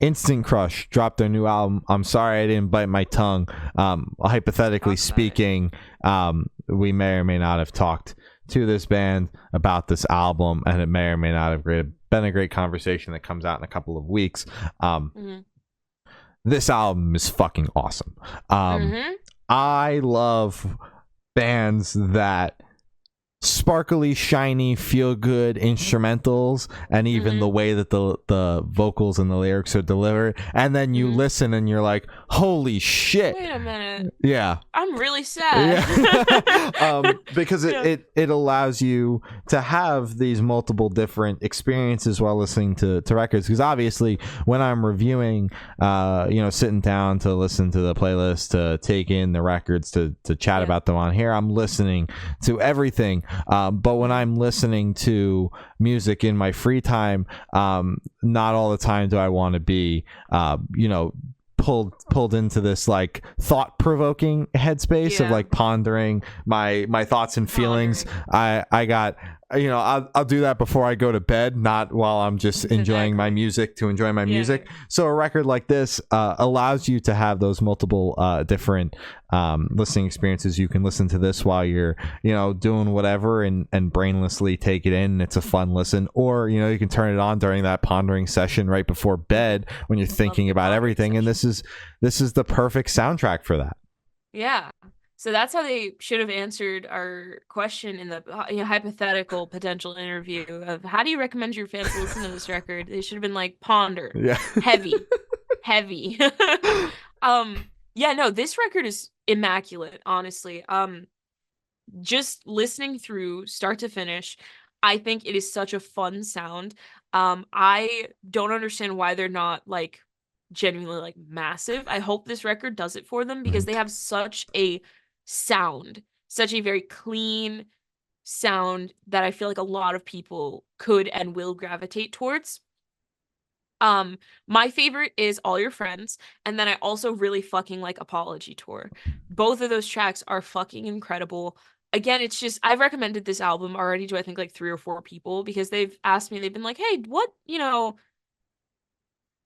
Instant Crush dropped their new album. I'm sorry I didn't bite my tongue. Hypothetically speaking, we may or may not have talked to this band about this album, and it may or may not have been a great conversation that comes out in a couple of weeks. This album is fucking awesome. I love bands that sparkly, shiny, feel good instrumentals, and even the way that the vocals and the lyrics are delivered, and then you listen and you're like, holy shit, wait a minute, yeah, I'm really sad. because it allows you to have these multiple different experiences while listening to records, because obviously when I'm reviewing, sitting down to listen to the playlist, to take in the records, to chat about them on here, I'm listening to everything. But when I'm listening to music in my free time, not all the time do I want to be, pulled into this like thought-provoking headspace of like pondering my thoughts and feelings. I got, I'll do that before I go to bed, not while I'm just enjoying my music to enjoy my music. So a record like this allows you to have those multiple different listening experiences. You can listen to this while you're doing whatever and brainlessly take it in. It's a fun listen, or you can turn it on during that pondering session right before bed when you're thinking about everything, and this is the perfect soundtrack for that. So that's how they should have answered our question in the hypothetical potential interview of how do you recommend your fans to listen to this record? They should have been like, ponder. Heavy. This record is immaculate, honestly. Just listening through start to finish, I think it is such a fun sound. I don't understand why they're not like genuinely like massive. I hope this record does it for them, because they have such a sound, such a very clean sound that I feel like a lot of people could and will gravitate towards. My favorite is All Your Friends, and then I also really fucking like Apology Tour. Both of those tracks are fucking incredible. Again, it's just, I've recommended this album already to I think like 3 or 4 people, because they've asked me, they've been like, hey, what,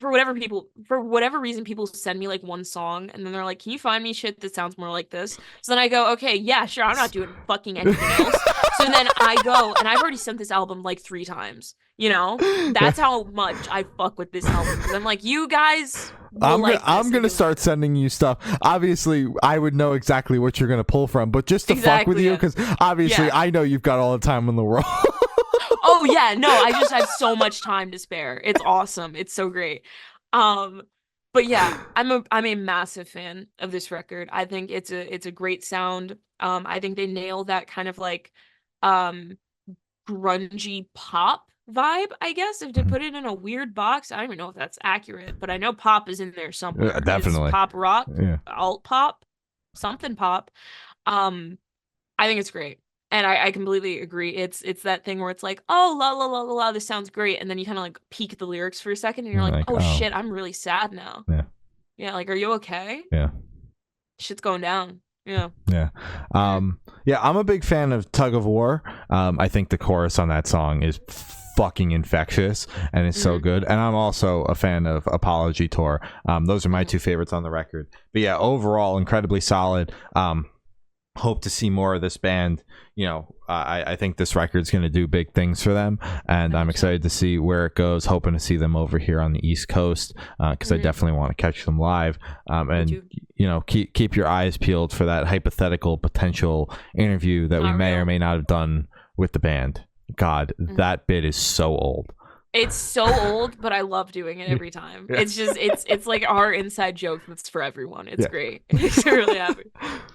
for whatever reason, people send me like one song and then they're like, can you find me shit that sounds more like this? So then I go, okay, yeah, sure, I'm not doing fucking anything else. So then I go, and I've already sent this album like 3 times. That's how much I fuck with this album. Because I'm like, you guys, I'm gonna start sending you stuff. Obviously, I would know exactly what you're gonna pull from, but just to fuck with you, because obviously I know you've got all the time in the world. Oh yeah, no, I just have so much time to spare. It's awesome. It's so great. But yeah, I'm a massive fan of this record. I think it's a great sound. I think they nail that kind of like grungy pop vibe, I guess, if to put it in a weird box. I don't even know if that's accurate, but I know pop is in there somewhere. Definitely. It's pop rock, alt pop, something pop. I think it's great. And I completely agree. It's that thing where it's like, oh, la la la la la, this sounds great, and then you kind of like peek the lyrics for a second, and you're like, oh shit, I'm really sad now. Yeah, like, are you okay? Yeah. Shit's going down. Yeah. I'm a big fan of Tug of War. I think the chorus on that song is fucking infectious and it's so good. And I'm also a fan of Apology Tour. Those are my 2 favorites on the record. But yeah, overall, incredibly solid. Hope to see more of this band. I think this record's going to do big things for them, and I'm excited to see where it goes. Hoping to see them over here on the East Coast, because I definitely want to catch them live. And keep your eyes peeled for that hypothetical potential interview that we may or may not have done with the band. God, that bit is so old. It's so old, but I love doing it every time. It's just it's like our inside joke that's for everyone. It's great. It makes me really happy.